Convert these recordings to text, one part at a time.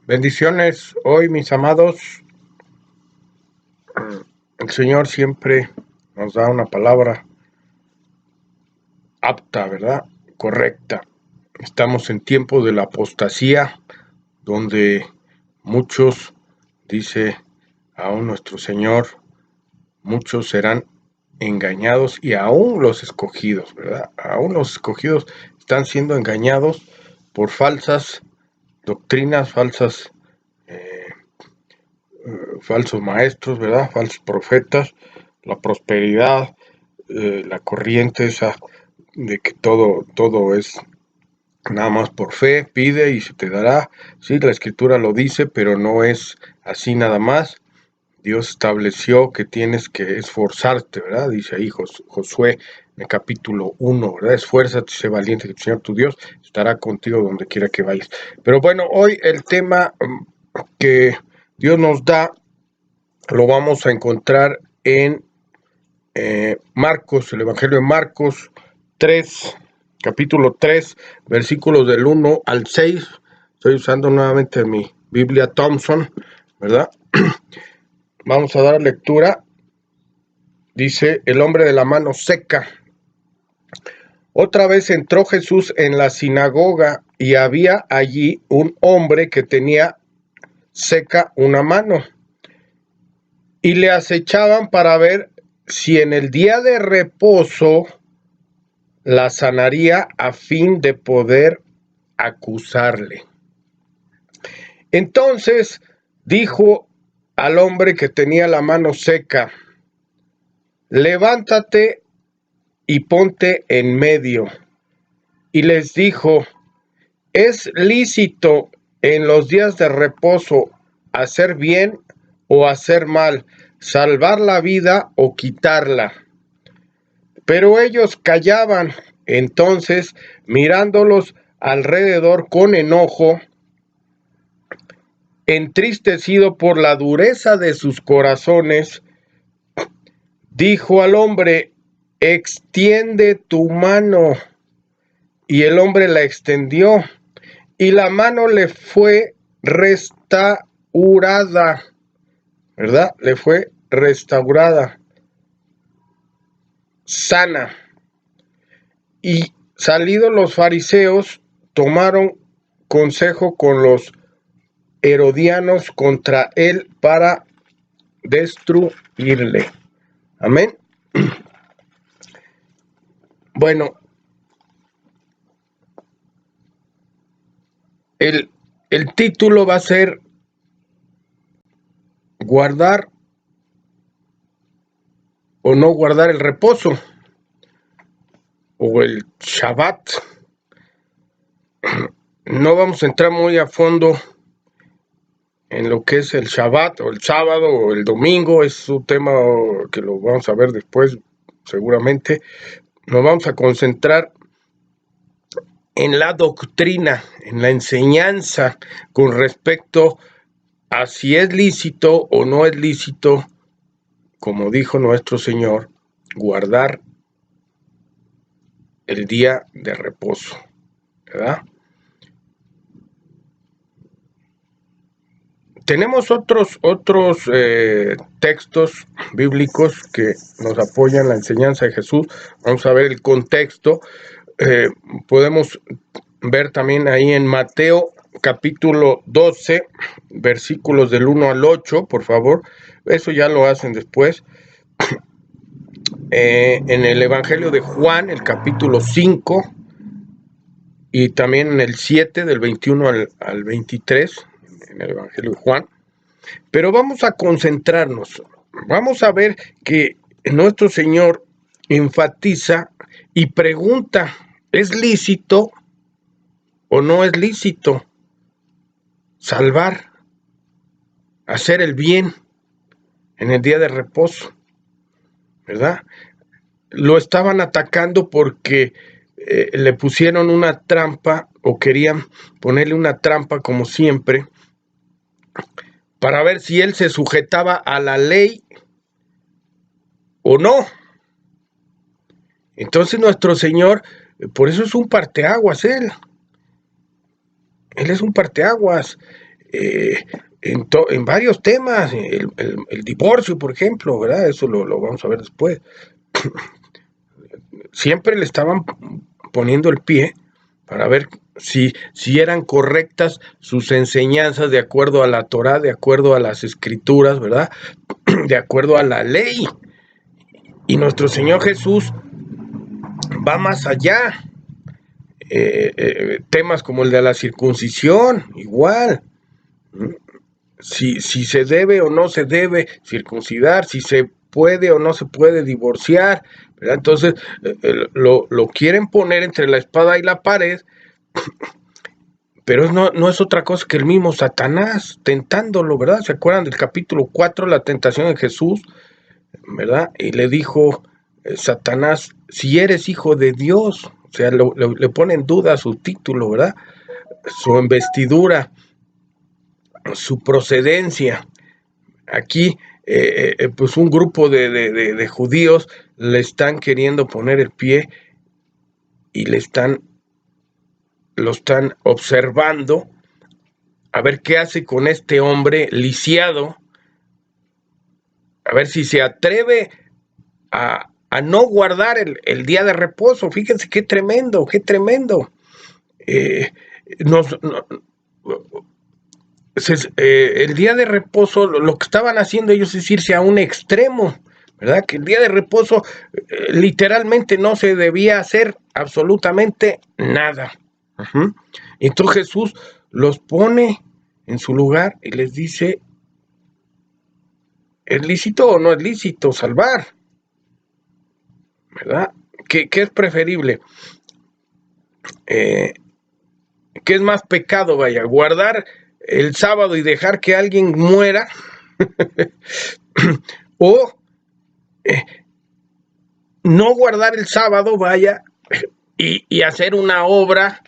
Bendiciones hoy, mis amados. El Señor siempre nos da una palabra apta, ¿verdad? Correcta. Estamos en tiempo de la apostasía, donde muchos, dice aún nuestro Señor, muchos serán engañados y aún los escogidos, ¿verdad? Aún los escogidos están siendo engañados por falsas doctrinas, falsos maestros, ¿verdad? Falsos profetas, la prosperidad, la corriente esa de que todo es nada más por fe, pide y se te dará. Sí, la escritura lo dice, pero no es así nada más. Dios estableció que tienes que esforzarte, ¿verdad? Dice ahí Josué en el capítulo 1, ¿verdad? Esfuérzate, sé valiente, que el Señor tu Dios estará contigo donde quiera que vayas. Pero bueno, hoy el tema que Dios nos da lo vamos a encontrar en Marcos, el Evangelio de Marcos 3, capítulo 3, versículos del 1 al 6. Estoy usando nuevamente mi Biblia Thompson, ¿verdad? Vamos a dar lectura. Dice, el hombre de la mano seca. Otra vez entró Jesús en la sinagoga y había allí un hombre que tenía seca una mano. Y le acechaban para ver si en el día de reposo la sanaría a fin de poder acusarle. Entonces dijo al hombre que tenía la mano seca, levántate y ponte en medio. Y les dijo, ¿es lícito en los días de reposo hacer bien o hacer mal, salvar la vida o quitarla? Pero ellos callaban. Entonces, mirándolos alrededor con enojo, entristecido por la dureza de sus corazones, dijo al hombre, extiende tu mano. Y el hombre la extendió, y la mano le fue restaurada, ¿verdad? Le fue restaurada, sana. Y salidos los fariseos, tomaron consejo con los herodianos contra él para destruirle. Amén. Bueno, el título va a ser guardar o no guardar el reposo o el Shabbat. No vamos a entrar muy a fondo en lo que es el Shabbat o el sábado o el domingo. Es un tema que lo vamos a ver después seguramente. Nos vamos a concentrar en la doctrina, en la enseñanza con respecto a si es lícito o no es lícito, como dijo nuestro Señor, guardar el día de reposo, ¿verdad? Tenemos otros textos bíblicos que nos apoyan la enseñanza de Jesús. Vamos a ver el contexto. Podemos ver también ahí en Mateo capítulo 12, versículos del 1 al 8, por favor. Eso ya lo hacen después. En el Evangelio de Juan, el capítulo 5, y también en el 7, del 21 al 23, en el Evangelio de Juan. Pero vamos a concentrarnos. Vamos a ver que nuestro Señor enfatiza y pregunta, ¿es lícito o no es lícito salvar, hacer el bien en el día de reposo? ¿Verdad? Lo estaban atacando porque le pusieron una trampa o querían ponerle una trampa como siempre para ver si él se sujetaba a la ley o no. Entonces nuestro Señor, por eso es un parteaguas él. Él es un parteaguas. en varios temas, el divorcio, por ejemplo, ¿verdad? Eso lo vamos a ver después. Siempre le estaban poniendo el pie para ver si eran correctas sus enseñanzas de acuerdo a la Torá, de acuerdo a las escrituras, ¿verdad? De acuerdo a la ley. Y nuestro Señor Jesús va más allá. Temas como el de la circuncisión, igual. Si se debe o no se debe circuncidar, si se puede o no se puede divorciar, ¿verdad? Entonces lo quieren poner entre la espada y la pared, pero no es otra cosa que el mismo Satanás tentándolo, ¿verdad? ¿Se acuerdan del capítulo 4, la tentación de Jesús, ¿verdad? Y le dijo Satanás, si eres hijo de Dios, o sea, le pone en duda su título, ¿verdad? Su investidura, su procedencia. Aquí, pues un grupo de judíos le están queriendo poner el pie y lo están observando a ver qué hace con este hombre lisiado, a ver si se atreve a no guardar el día de reposo. Fíjense qué tremendo, qué tremendo. El día de reposo, lo que estaban haciendo ellos es irse a un extremo, ¿verdad? Que el día de reposo literalmente no se debía hacer absolutamente nada. Entonces Jesús los pone en su lugar y les dice, ¿es lícito o no es lícito salvar? ¿Verdad? ¿Qué es preferible? ¿Qué es más pecado, vaya? ¿Guardar el sábado y dejar que alguien muera? ¿O no guardar el sábado, vaya, y hacer una obra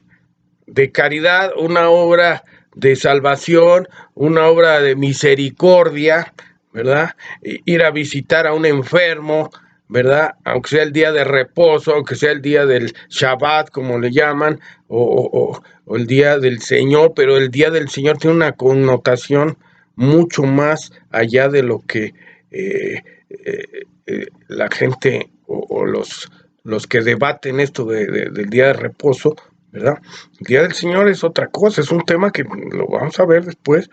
de caridad, una obra de salvación, una obra de misericordia, ¿verdad? Ir a visitar a un enfermo, ¿verdad? Aunque sea el día de reposo, aunque sea el día del Shabbat, como le llaman, o el día del Señor, pero el día del Señor tiene una connotación mucho más allá de lo que la gente o los que debaten esto del día de reposo, ¿verdad? El día del Señor es otra cosa, es un tema que lo vamos a ver después.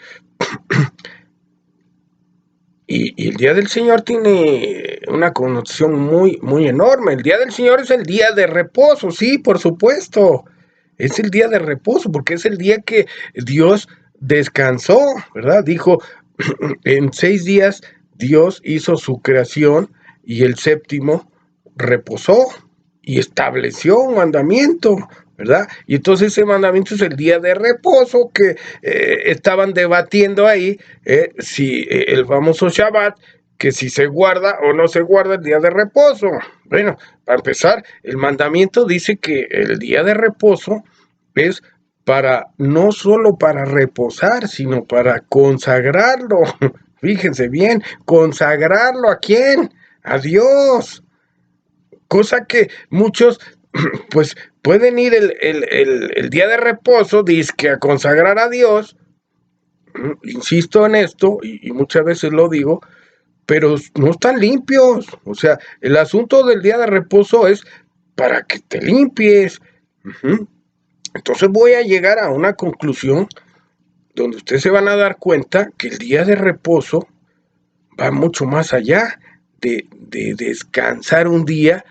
Y el día del Señor tiene una connotación muy, muy enorme. El día del Señor es el día de reposo, sí, por supuesto. Es el día de reposo, porque es el día que Dios descansó, ¿verdad? Dijo, en 6 días Dios hizo su creación y el séptimo reposó y estableció un mandamiento, ¿verdad? Y entonces ese mandamiento es el día de reposo que estaban debatiendo ahí, si el famoso Shabbat, que si se guarda o no se guarda el día de reposo. Bueno, para empezar, el mandamiento dice que el día de reposo es no solo para reposar, sino para consagrarlo. Fíjense bien, consagrarlo ¿a quién? A Dios. Cosa que muchos, pues, pueden ir el día de reposo, dizque a consagrar a Dios. Insisto en esto, y muchas veces lo digo, pero no están limpios. O sea, el asunto del día de reposo es para que te limpies. Entonces voy a llegar a una conclusión donde ustedes se van a dar cuenta que el día de reposo va mucho más allá de descansar un día,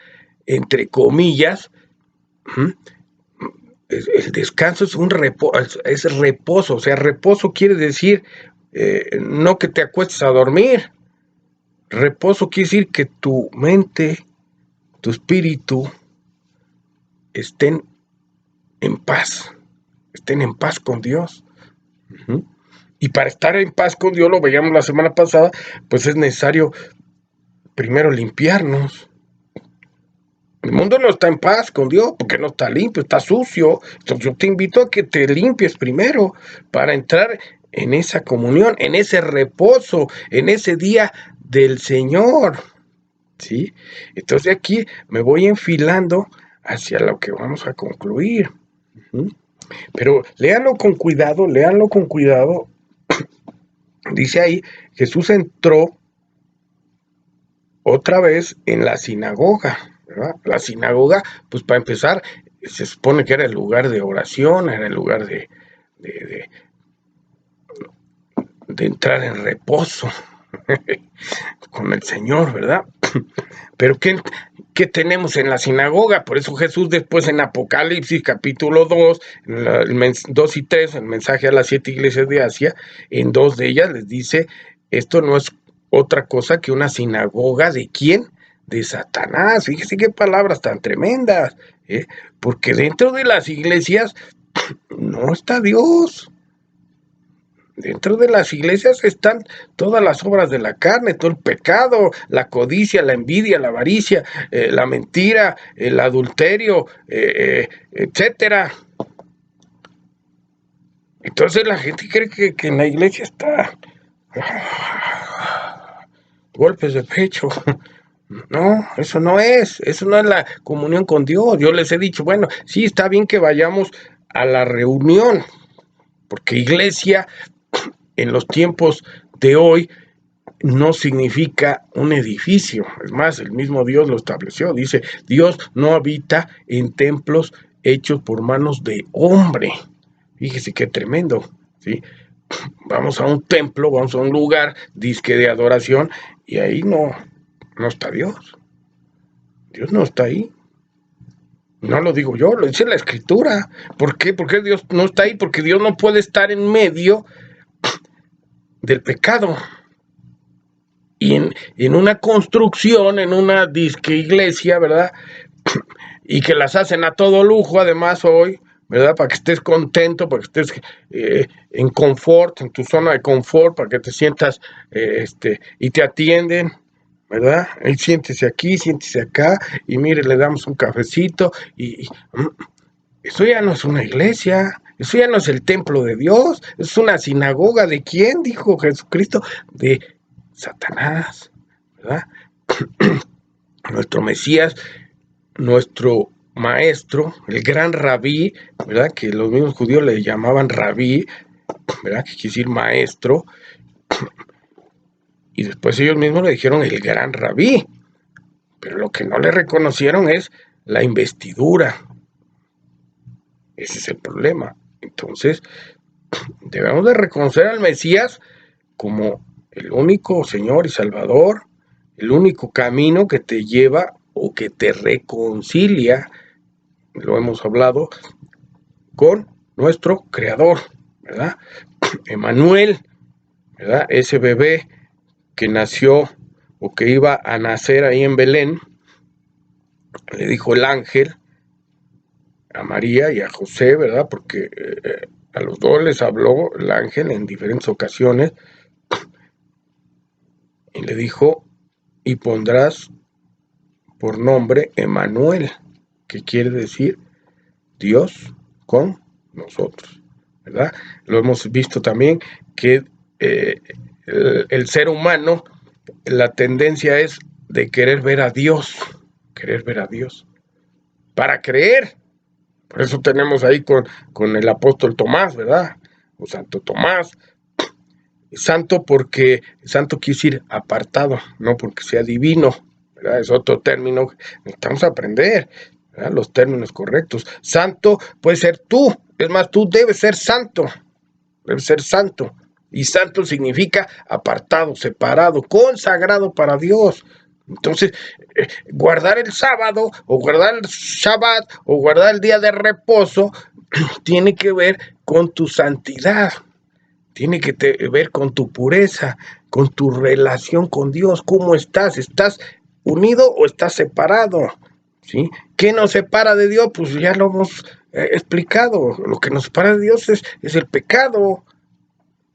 entre comillas. El descanso es es reposo, o sea, reposo quiere decir no que te acuestes a dormir. Reposo quiere decir que tu mente, tu espíritu estén en paz con Dios. Y para estar en paz con Dios, lo veíamos la semana pasada, pues es necesario primero limpiarnos. El mundo no está en paz con Dios porque no está limpio, está sucio. Entonces yo te invito a que te limpies primero para entrar en esa comunión, en ese reposo, en ese día del Señor. ¿Sí? Entonces aquí me voy enfilando hacia lo que vamos a concluir. Pero léanlo con cuidado, dice ahí, Jesús entró otra vez en la sinagoga, ¿verdad? La sinagoga, pues para empezar, se supone que era el lugar de oración, era el lugar de, de entrar en reposo con el Señor, ¿verdad? Pero ¿qué tenemos en la sinagoga? Por eso Jesús después en Apocalipsis capítulo 2, 2 y 3, el mensaje a las 7 iglesias de Asia, en 2 de ellas les dice, esto no es otra cosa que una sinagoga ¿de quién? De Satanás. Fíjese qué palabras tan tremendas, ¿eh? Porque dentro de las iglesias no está Dios. Dentro de las iglesias están todas las obras de la carne, todo el pecado, la codicia, la envidia, la avaricia, la mentira, el adulterio, etcétera. Entonces la gente cree que en la iglesia está golpes de pecho. No, eso no es la comunión con Dios. Yo les he dicho, bueno, sí está bien que vayamos a la reunión, porque iglesia en los tiempos de hoy no significa un edificio. Es más, el mismo Dios lo estableció. Dice, Dios no habita en templos hechos por manos de hombre. Fíjese qué tremendo, ¿sí? Vamos a un templo, vamos a un lugar disque de adoración y ahí no está Dios. Dios no está ahí. No lo digo yo, lo dice la Escritura. ¿Por qué? Porque Dios no está ahí, porque Dios no puede estar en medio del pecado. Y en una construcción, en una disque iglesia, ¿verdad? Y que las hacen a todo lujo, además hoy, ¿verdad? Para que estés contento, para que estés en confort, en tu zona de confort, para que te sientas y te atienden, ¿verdad? Y siéntese aquí, siéntese acá, y mire, le damos un cafecito, y eso ya no es una iglesia, eso ya no es el templo de Dios, es una sinagoga. ¿De quién? Dijo Jesucristo, de Satanás, ¿verdad? Nuestro Mesías, nuestro maestro, el gran rabí, ¿verdad? Que los mismos judíos le llamaban rabí, ¿verdad? Que quiere decir maestro, y después ellos mismos le dijeron el gran rabí, pero lo que no le reconocieron es la investidura. Ese es el problema. Entonces, debemos de reconocer al Mesías como el único Señor y Salvador, el único camino que te lleva o que te reconcilia, lo hemos hablado, con nuestro Creador, ¿verdad? Emmanuel, ¿verdad? Ese bebé que nació o que iba a nacer ahí en Belén, le dijo el ángel a María y a José, ¿verdad? Porque a los dos les habló el ángel en diferentes ocasiones y le dijo, y pondrás por nombre Emmanuel, que quiere decir Dios con nosotros, ¿verdad? Lo hemos visto también que el ser humano, la tendencia es de querer ver a Dios, para creer. Por eso tenemos ahí con el apóstol Tomás, ¿verdad? O Santo Tomás. Santo porque santo quiere decir apartado, no porque sea divino, ¿verdad? Es otro término que necesitamos aprender, ¿verdad? Los términos correctos. Santo puede ser tú, es más, tú debes ser santo, y santo significa apartado, separado, consagrado para Dios. Entonces, guardar el sábado o guardar el Shabbat o guardar el día de reposo tiene que ver con tu santidad, tiene que ver con tu pureza, con tu relación con Dios. ¿Cómo estás? ¿Estás unido o estás separado? ¿Sí? ¿Qué nos separa de Dios? Pues ya lo hemos explicado. Lo que nos separa de Dios es el pecado.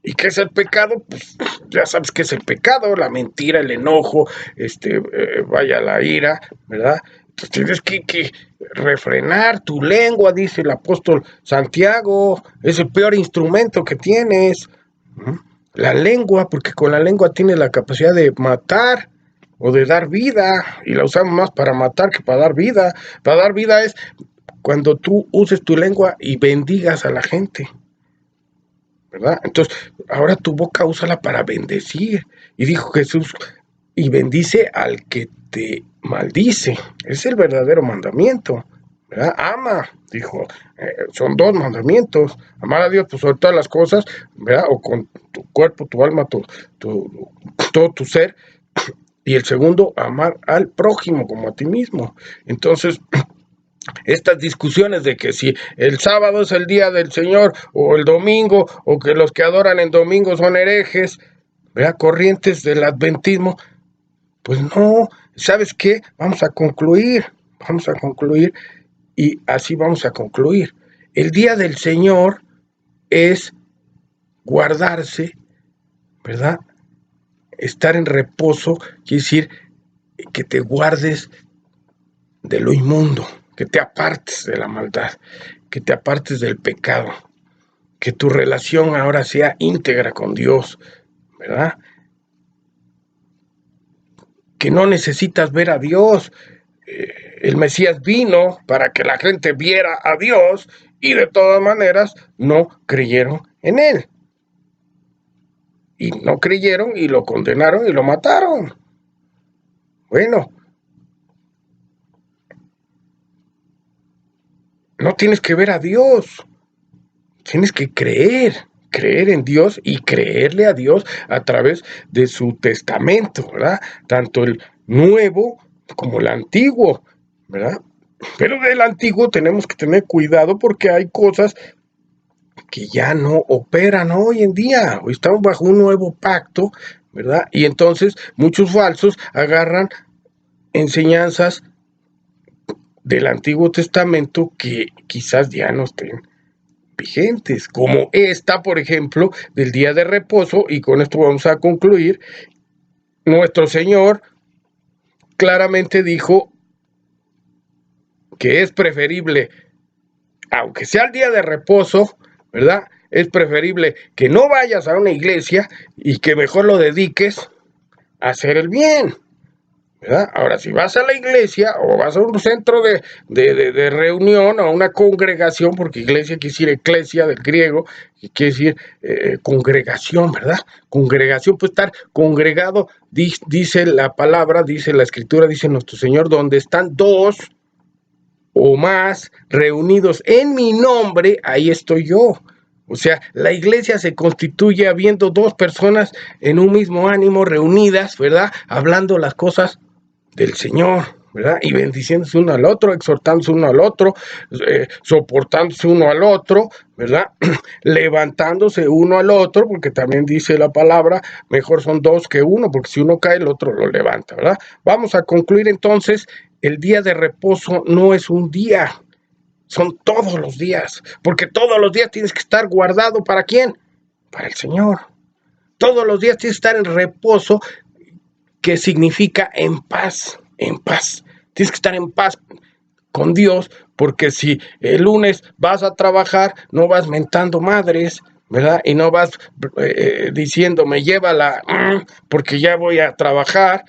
¿Y qué es el pecado? Pues ya sabes qué es el pecado, la mentira, el enojo, vaya la ira, ¿verdad? Entonces tienes que refrenar tu lengua, dice el apóstol Santiago, es el peor instrumento que tienes, ¿no? La lengua, porque con la lengua tienes la capacidad de matar o de dar vida, y la usamos más para matar que para dar vida. Para dar vida es cuando tú uses tu lengua y bendigas a la gente, ¿verdad? Entonces, ahora tu boca úsala para bendecir. Y dijo Jesús, y bendice al que te maldice. Es el verdadero mandamiento, ¿verdad? Ama, dijo. Son dos mandamientos. Amar a Dios pues, sobre todas las cosas, ¿verdad? O con tu cuerpo, tu alma, todo tu ser. Y el segundo, amar al prójimo como a ti mismo. Entonces, estas discusiones de que si el sábado es el día del Señor o el domingo, o que los que adoran en domingo son herejes, ¿verdad? Corrientes del adventismo, pues no, ¿sabes qué? Vamos a concluir y así vamos a concluir. El día del Señor es guardarse, ¿verdad? Estar en reposo, quiere decir que te guardes de lo inmundo, que te apartes de la maldad, que te apartes del pecado, que tu relación ahora sea íntegra con Dios, ¿verdad? Que no necesitas ver a Dios. El Mesías vino para que la gente viera a Dios y de todas maneras no creyeron en él. Y no creyeron y lo condenaron y lo mataron. Bueno, no tienes que ver a Dios, tienes que creer en Dios y creerle a Dios a través de su testamento, ¿verdad? Tanto el nuevo como el antiguo, ¿verdad? Pero del antiguo tenemos que tener cuidado porque hay cosas que ya no operan hoy en día. Hoy estamos bajo un nuevo pacto, ¿verdad? Y entonces muchos falsos agarran enseñanzas del Antiguo Testamento que quizás ya no estén vigentes, como esta, por ejemplo, del día de reposo, y con esto vamos a concluir. Nuestro Señor claramente dijo que es preferible, aunque sea el día de reposo, ¿verdad? Es preferible que no vayas a una iglesia y que mejor lo dediques a hacer el bien, ¿verdad? Ahora, si vas a la iglesia o vas a un centro de reunión o a una congregación, porque iglesia quiere decir eclesia del griego, y quiere decir congregación, ¿verdad? Congregación, pues estar congregado, dice la palabra, dice la escritura, dice nuestro Señor, donde están dos o más reunidos en mi nombre, ahí estoy yo. O sea, la iglesia se constituye habiendo dos personas en un mismo ánimo reunidas, ¿verdad? Hablando las cosas del Señor, ¿verdad? Y bendiciéndose uno al otro, exhortándose uno al otro, soportándose uno al otro, ¿verdad? Levantándose uno al otro, porque también dice la palabra, mejor son dos que uno, porque si uno cae, el otro lo levanta, ¿verdad? Vamos a concluir entonces, el día de reposo no es un día, son todos los días, porque todos los días tienes que estar guardado, ¿para quién? Para el Señor. Todos los días tienes que estar en reposo, que significa en paz, en paz. Tienes que estar en paz con Dios, porque si el lunes vas a trabajar, no vas mentando madres, ¿verdad? Y no vas diciendo, me llévala, porque ya voy a trabajar.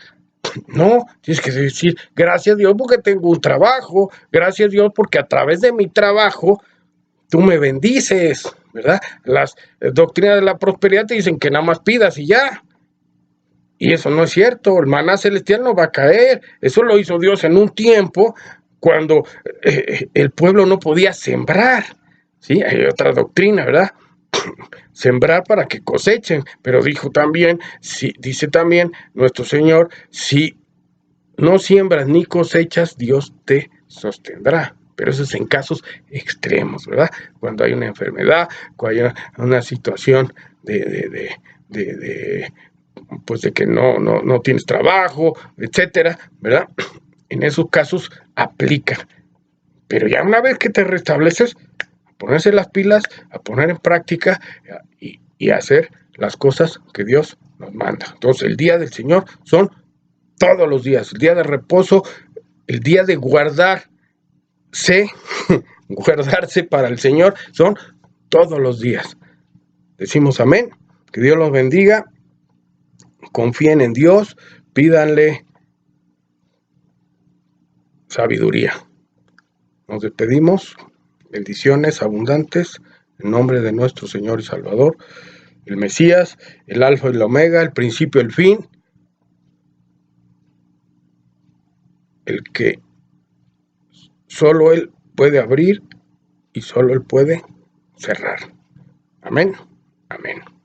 No, tienes que decir, gracias a Dios porque tengo un trabajo, gracias a Dios porque a través de mi trabajo tú me bendices, ¿verdad? Las doctrinas de la prosperidad te dicen que nada más pidas y ya. Y eso no es cierto, el maná celestial no va a caer. Eso lo hizo Dios en un tiempo cuando el pueblo no podía sembrar. ¿Sí? Hay otra doctrina, ¿verdad? Sembrar para que cosechen, pero dijo también, dice también nuestro Señor, si no siembras ni cosechas, Dios te sostendrá. Pero eso es en casos extremos, ¿verdad? Cuando hay una enfermedad, cuando hay una situación pues de que no tienes trabajo, etcétera, ¿verdad? En esos casos aplica. Pero ya una vez que te restableces, a ponerse las pilas, a poner en práctica y hacer las cosas que Dios nos manda. Entonces, el día del Señor son todos los días. El día de reposo, el día de guardarse, guardarse para el Señor, son todos los días. Decimos amén. Que Dios los bendiga. Confíen en Dios, pídanle sabiduría. Nos despedimos, bendiciones abundantes en nombre de nuestro Señor y Salvador, el Mesías, el Alfa y el Omega, el principio y el fin, el que solo Él puede abrir y solo Él puede cerrar. Amén. Amén.